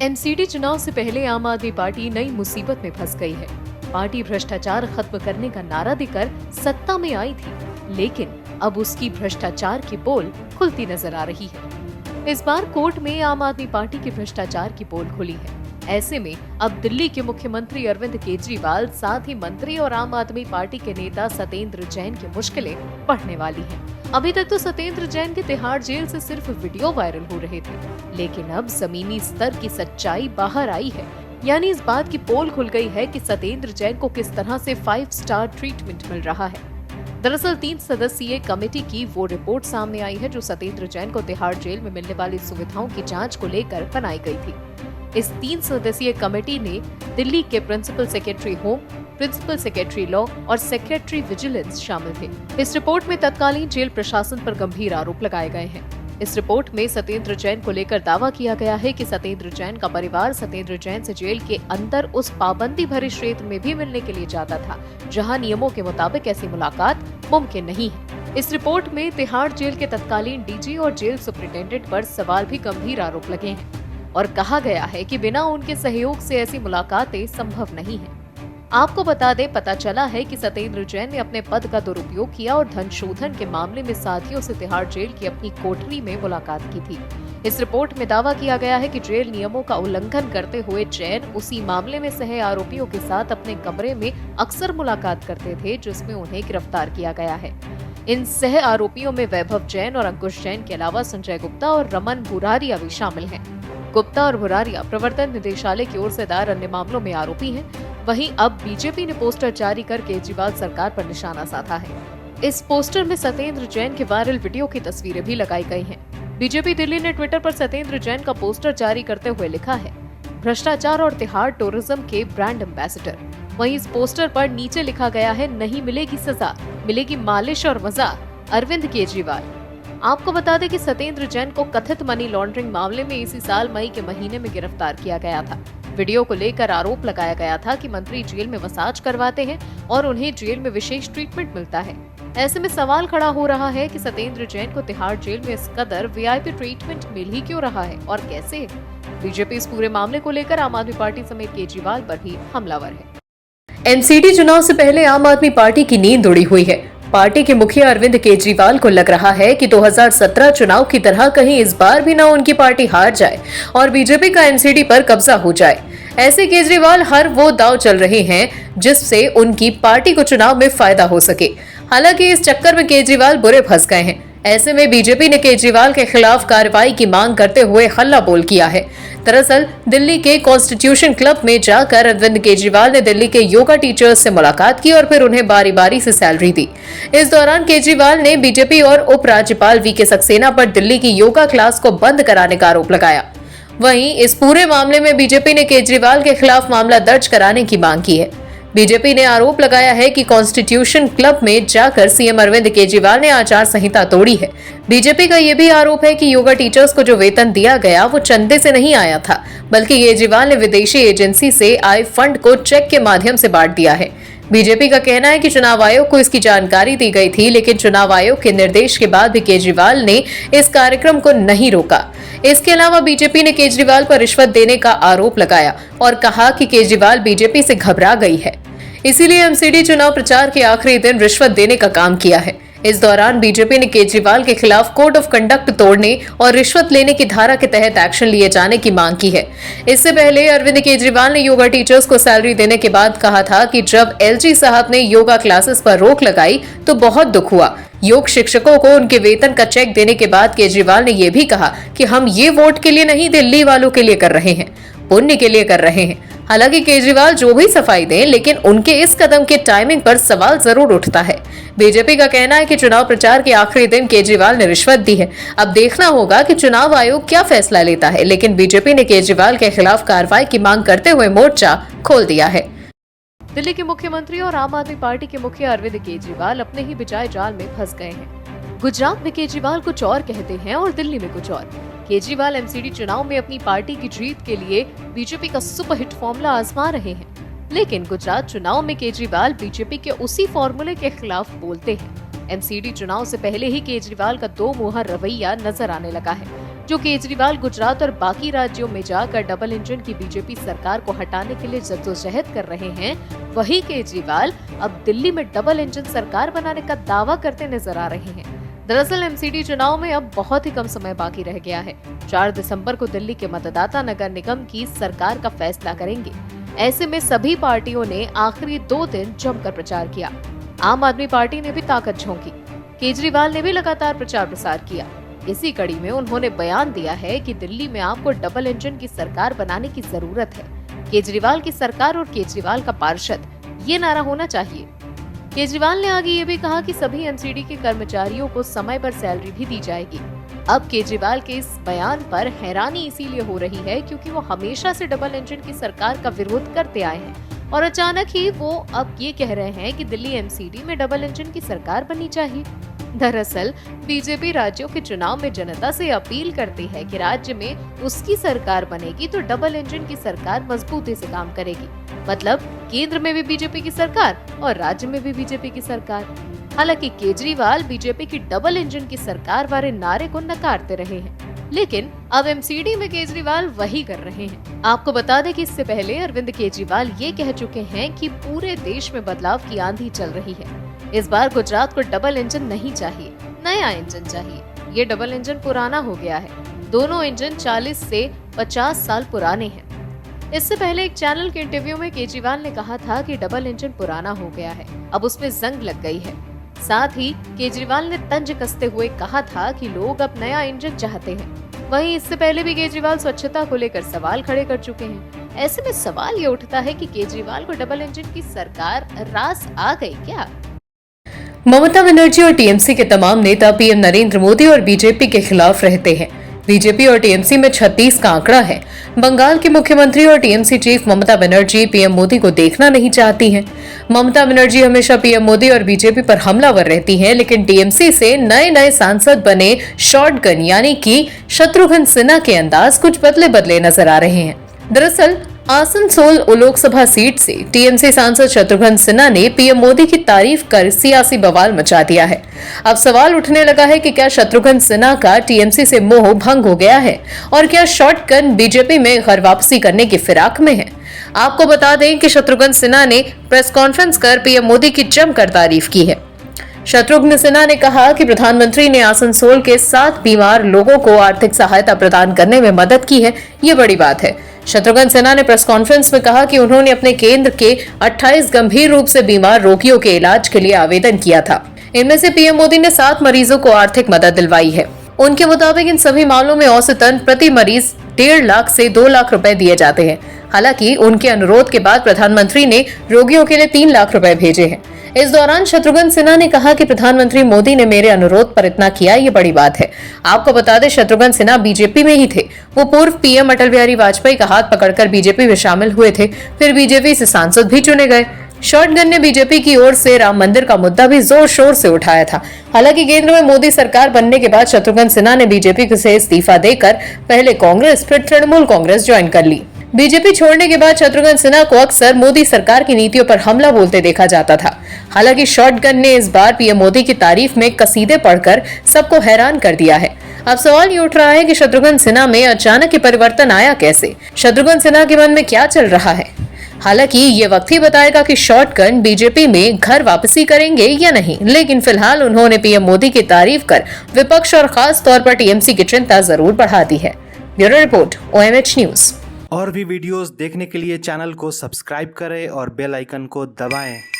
MCD चुनाव से पहले आम आदमी पार्टी नई मुसीबत में फंस गई है। पार्टी भ्रष्टाचार खत्म करने का नारा देकर सत्ता में आई थी, लेकिन अब उसकी भ्रष्टाचार की पोल खुलती नजर आ रही है। इस बार कोर्ट में आम आदमी पार्टी की भ्रष्टाचार की पोल खुली है। ऐसे में अब दिल्ली के मुख्यमंत्री अरविंद केजरीवाल, साथ ही मंत्री और आम आदमी पार्टी के नेता सत्येंद्र जैन की मुश्किलें बढ़ने वाली हैं। अभी तक तो सत्येंद्र जैन के तिहाड़ जेल से सिर्फ वीडियो वायरल हो रहे थे, लेकिन अब जमीनी स्तर की सच्चाई बाहर आई है। यानी इस बात की पोल खुल गई है कि सत्येंद्र जैन को किस तरह से 5 स्टार ट्रीटमेंट मिल रहा है। दरअसल 3 सदस्यीय कमेटी की वो रिपोर्ट सामने आई है जो सत्येंद्र जैन को तिहाड़ जेल में मिलने वाली सुविधाओं की जांच को लेकर बनाई गई थी। इस 3 सदस्यीय कमेटी ने दिल्ली के principal secretary home, principal secretary law और सेक्रेटरी विजिलेंस शामिल थे। इस रिपोर्ट में तत्कालीन जेल प्रशासन पर गंभीर आरोप लगाए गए हैं। इस रिपोर्ट में सत्येंद्र जैन को लेकर दावा किया गया है कि सत्येंद्र जैन का परिवार सत्येंद्र जैन से जेल के अंदर उस पाबंदी भरे क्षेत्र में भी मिलने के लिए जाता था, जहां नियमों के मुताबिक ऐसी मुलाकात मुमकिन नहीं है। इस रिपोर्ट में तिहाड़ जेल के तत्कालीन डीजी और जेल सुपरिटेंडेंट पर सवाल भी गंभीर आरोप लगे हैं और कहा गया है कि बिना उनके सहयोग से ऐसी मुलाकातें संभव नहीं है। आपको बता दें, पता चला है कि सत्येंद्र जैन ने अपने पद का दुरुपयोग किया और धन शोधन के मामले में साथियों से तिहाड़ जेल की अपनी कोठरी में मुलाकात की थी। इस रिपोर्ट में दावा किया गया है कि जेल नियमों का उल्लंघन करते हुए जैन उसी मामले में सह आरोपियों के साथ अपने कमरे में अक्सर मुलाकात करते थे, जिसमें उन्हें गिरफ्तार किया गया है। इन सह आरोपियों में वैभव जैन और अंकुश जैन के अलावा संजय गुप्ता और रमन भुरारिया भी शामिल हैं। गुप्ता और भुरारिया प्रवर्तन निदेशालय की ओर से दायर अन्य मामलों में आरोपी हैं। वहीं अब बीजेपी ने पोस्टर जारी कर केजरीवाल सरकार पर निशाना साधा है। इस पोस्टर में सत्येंद्र जैन के वायरल वीडियो की तस्वीरें भी लगाई गई हैं। बीजेपी दिल्ली ने ट्विटर पर सत्येंद्र जैन का पोस्टर जारी करते हुए लिखा है, भ्रष्टाचार और तिहाड़ टूरिज्म के ब्रांड एम्बेसडर। वहीं इस पोस्टर पर नीचे लिखा गया है, नहीं मिलेगी सजा, मिलेगी मालिश और मजा, अरविंद केजरीवाल। आपको बता दें कि सत्येंद्र जैन को कथित मनी लॉन्ड्रिंग मामले में इसी साल मई के महीने में गिरफ्तार किया गया था। वीडियो को लेकर आरोप लगाया गया था कि मंत्री जेल में मसाज करवाते हैं और उन्हें जेल में विशेष ट्रीटमेंट मिलता है। ऐसे में सवाल खड़ा हो रहा है कि सत्येंद्र जैन को तिहाड़ जेल में इस कदर वीआईपी ट्रीटमेंट मिल ही क्यों रहा है और कैसे। बीजेपी इस पूरे मामले को लेकर आम आदमी पार्टी समेत केजरीवाल पर भी हमलावर है। एमसीडी चुनाव से पहले आम आदमी पार्टी की नींद उड़ी हुई है। पार्टी के मुखिया अरविंद केजरीवाल को लग रहा है कि 2017 चुनाव की तरह कहीं इस बार भी ना उनकी पार्टी हार जाए और बीजेपी का एमसीडी पर कब्जा हो जाए। ऐसे केजरीवाल हर वो दांव चल रहे हैं जिससे उनकी पार्टी को चुनाव में फायदा हो सके। हालांकि इस चक्कर में केजरीवाल बुरे फंस गए हैं। ऐसे में बीजेपी ने केजरीवाल के खिलाफ कार्रवाई की मांग करते हुए हल्ला बोल किया है। दरअसल दिल्ली के कॉन्स्टिट्यूशन क्लब में जाकर अरविंद केजरीवाल ने दिल्ली के योगा टीचर्स से मुलाकात की और फिर उन्हें बारी बारी से सैलरी दी। इस दौरान केजरीवाल ने बीजेपी और उपराज्यपाल वीके सक्सेना पर दिल्ली की योगा क्लास को बंद कराने का आरोप लगाया। वहीं इस पूरे मामले में बीजेपी ने केजरीवाल के खिलाफ मामला दर्ज कराने की मांग की है। बीजेपी ने आरोप लगाया है कि कॉन्स्टिट्यूशन क्लब में जाकर सीएम अरविंद केजरीवाल ने आचार संहिता तोड़ी है। बीजेपी का यह भी आरोप है कि योगा टीचर्स को जो वेतन दिया गया वो चंदे से नहीं आया था, बल्कि केजरीवाल ने विदेशी एजेंसी से आए फंड को चेक के माध्यम से बांट दिया है। बीजेपी का कहना है कि चुनाव आयोग को इसकी जानकारी दी गई थी, लेकिन चुनाव आयोग के निर्देश के बाद भी केजरीवाल ने इस कार्यक्रम को नहीं रोका। इसके अलावा बीजेपी ने केजरीवाल पर रिश्वत देने का आरोप लगाया और कहा कि केजरीवाल बीजेपी से घबरा गई है, इसीलिए एमसीडी चुनाव प्रचार के आखिरी दिन रिश्वत देने का काम किया है। इस दौरान बीजेपी ने केजरीवाल के खिलाफ कोड ऑफ कंडक्ट तोड़ने और रिश्वत लेने की धारा के तहत एक्शन लिए जाने की मांग की है। इससे पहले अरविंद केजरीवाल ने योगा टीचर्स को सैलरी देने के बाद कहा था कि जब एलजी साहब ने योगा क्लासेस पर रोक लगाई तो बहुत दुख हुआ। योग शिक्षकों को उनके वेतन का चेक देने के बाद केजरीवाल ने यह भी कहा कि हम ये वोट के लिए नहीं, दिल्ली वालों के लिए कर रहे हैं, पुण्य के लिए कर रहे हैं। हालांकि केजरीवाल जो भी सफाई दें, लेकिन उनके इस कदम के टाइमिंग पर सवाल जरूर उठता है। बीजेपी का कहना है कि चुनाव प्रचार के आखिरी दिन केजरीवाल ने रिश्वत दी है। अब देखना होगा कि चुनाव आयोग क्या फैसला लेता है, लेकिन बीजेपी ने केजरीवाल के खिलाफ कार्रवाई की मांग करते हुए मोर्चा खोल दिया है। दिल्ली के मुख्यमंत्री और आम आदमी पार्टी के मुखिया अरविंद केजरीवाल अपने ही बिजाय जाल में फंस गए हैं। गुजरात में केजरीवाल कुछ और कहते हैं और दिल्ली में कुछ और। केजरीवाल एमसीडी चुनाव में अपनी पार्टी की जीत के लिए बीजेपी का सुपरहिट फॉर्मूला आजमा रहे हैं, लेकिन गुजरात चुनाव में केजरीवाल बीजेपी के उसी फॉर्मूले के खिलाफ बोलते हैं। एमसीडी चुनाव से पहले ही केजरीवाल का दो मुहा रवैया नजर आने लगा है। जो केजरीवाल गुजरात और बाकी राज्यों में जाकर डबल इंजन की बीजेपी सरकार को हटाने के लिए जद्दोजहद कर रहे हैं, वही केजरीवाल अब दिल्ली में डबल इंजन सरकार बनाने का दावा करते नजर आ रहे हैं। दरअसल एमसीडी चुनाव में अब बहुत ही कम समय बाकी रह गया है। 4 दिसंबर को दिल्ली के मतदाता नगर निगम की सरकार का फैसला करेंगे। ऐसे में सभी पार्टियों ने आखिरी 2 दिन जमकर प्रचार किया। आम आदमी पार्टी ने भी ताकत झोंकी, केजरीवाल ने भी लगातार प्रचार प्रसार किया। इसी कड़ी में उन्होंने बयान दिया है कि दिल्ली में आपको डबल इंजन की सरकार बनाने की जरूरत है। केजरीवाल की सरकार और केजरीवाल का पार्षद, ये नारा होना चाहिए। केजरीवाल ने आगे ये भी कहा कि सभी एमसीडी के कर्मचारियों को समय पर सैलरी भी दी जाएगी। अब केजरीवाल के इस बयान पर हैरानी इसीलिए हो रही है क्योंकि वो हमेशा से डबल इंजन की सरकार का विरोध करते आए हैं और अचानक ही वो अब ये कह रहे हैं कि दिल्ली एमसीडी में डबल इंजन की सरकार बननी चाहिए। दरअसल बीजेपी राज्यों के चुनाव में जनता से अपील करती है कि राज्य में उसकी सरकार बनेगी तो डबल इंजन की सरकार मजबूती से काम करेगी। मतलब केंद्र में भी बीजेपी की सरकार और राज्य में भी बीजेपी की सरकार। हालांकि केजरीवाल बीजेपी की डबल इंजन की सरकार वाले नारे को नकारते रहे हैं, लेकिन अब एमसीडी में केजरीवाल वही कर रहे हैं। आपको बता दें कि इससे पहले अरविंद केजरीवाल ये कह चुके हैं कि पूरे देश में बदलाव की आंधी चल रही है। इस बार गुजरात को डबल इंजन नहीं चाहिए, नया इंजन चाहिए। ये डबल इंजन पुराना हो गया है। दोनों इंजन 40 से 50 साल पुराने हैं। इससे पहले एक चैनल के इंटरव्यू में केजरीवाल ने कहा था कि डबल इंजन पुराना हो गया है, अब उसमें जंग लग गई है। साथ ही केजरीवाल ने तंज कसते हुए कहा था कि लोग अब नया इंजन चाहते हैं। वहीं इससे पहले भी केजरीवाल स्वच्छता को लेकर सवाल खड़े कर चुके हैं। ऐसे में सवाल ये उठता है कि केजरीवाल को डबल इंजन की सरकार रास आ गई क्या? ममता बनर्जी और टीएमसी के तमाम नेता पीएम नरेंद्र मोदी और बीजेपी के खिलाफ रहते हैं। बीजेपी और टीएमसी में 36 का आंकड़ा है। बंगाल की मुख्यमंत्री और TMC chief Mamata Banerjee PM Modi को देखना नहीं चाहती हैं। ममता बनर्जी हमेशा पीएम मोदी और बीजेपी पर हमलावर रहती हैं, लेकिन टीएमसी से नए सांसद बने शॉटगन यानी कि शत्रुघ्न सिन्हा के अंदाज कुछ बदले बदले नजर आ रहे हैं। दरअसल आसनसोल लोकसभा सीट से टीएमसी सांसद शत्रुघ्न सिन्हा ने पीएम मोदी की तारीफ कर सियासी बवाल मचा दिया है। अब सवाल उठने लगा है कि क्या शत्रुघ्न सिन्हा का टीएमसी से मोह भंग हो गया है और क्या शॉटगन बीजेपी में घर वापसी करने की फिराक में है। आपको बता दें कि शत्रुघ्न सिन्हा ने प्रेस कॉन्फ्रेंस कर पीएम मोदी की जमकर तारीफ की है। शत्रुघ्न सिन्हा ने कहा कि प्रधानमंत्री ने आसनसोल के 7 बीमार लोगों को आर्थिक सहायता प्रदान करने में मदद की है, ये बड़ी बात है। शत्रुघ्न सिन्हा ने प्रेस कॉन्फ्रेंस में कहा कि उन्होंने अपने केंद्र के 28 गंभीर रूप से बीमार रोगियों के इलाज के लिए आवेदन किया था। इनमें से पीएम मोदी ने 7 मरीजों को आर्थिक मदद दिलवाई है। उनके मुताबिक इन सभी मामलों में औसतन प्रति मरीज 1.5 लाख से 2 लाख रुपए दिए जाते हैं। हालांकि उनके अनुरोध के बाद प्रधानमंत्री ने रोगियों के लिए 3 लाख रुपए भेजे हैं। इस दौरान शत्रुघ्न सिन्हा ने कहा कि प्रधानमंत्री मोदी ने मेरे अनुरोध पर इतना किया, ये बड़ी बात है। आपको बता दें शत्रुघ्न सिन्हा बीजेपी में ही थे। वो पूर्व पीएम अटल बिहारी वाजपेयी का हाथ पकड़कर बीजेपी में शामिल हुए थे, फिर बीजेपी से सांसद भी चुने गए। शॉटगन ने बीजेपी की ओर से राम मंदिर का मुद्दा भी जोर शोर से उठाया था। हालांकि केंद्र में मोदी सरकार बनने के बाद शत्रुघ्न सिन्हा ने बीजेपी से इस्तीफा देकर पहले कांग्रेस फिर तृणमूल कांग्रेस ज्वाइन कर ली। बीजेपी छोड़ने के बाद शत्रुघ्न सिन्हा को अक्सर मोदी सरकार की नीतियों पर हमला बोलते देखा जाता था। हालांकि शॉटगन ने इस बार पीएम मोदी की तारीफ में कसीदे पढ़कर सबको हैरान कर दिया है। अब सवाल ये उठ रहा है कि शत्रुघ्न सिन्हा में अचानक ये परिवर्तन आया कैसे? शत्रुघ्न सिन्हा के मन में क्या चल रहा है? हालांकि ये वक्त ही बताएगा कि शॉटगन बीजेपी में घर वापसी करेंगे या नहीं, लेकिन फिलहाल उन्होंने पीएम मोदी की तारीफ कर विपक्ष और खास तौर पर टीएमसी की चिंता जरूर बढ़ा दी है। Bureau report, OMH news. और भी वीडियोस देखने के लिए चैनल को सब्सक्राइब करें और बेल आइकन को दबाएं।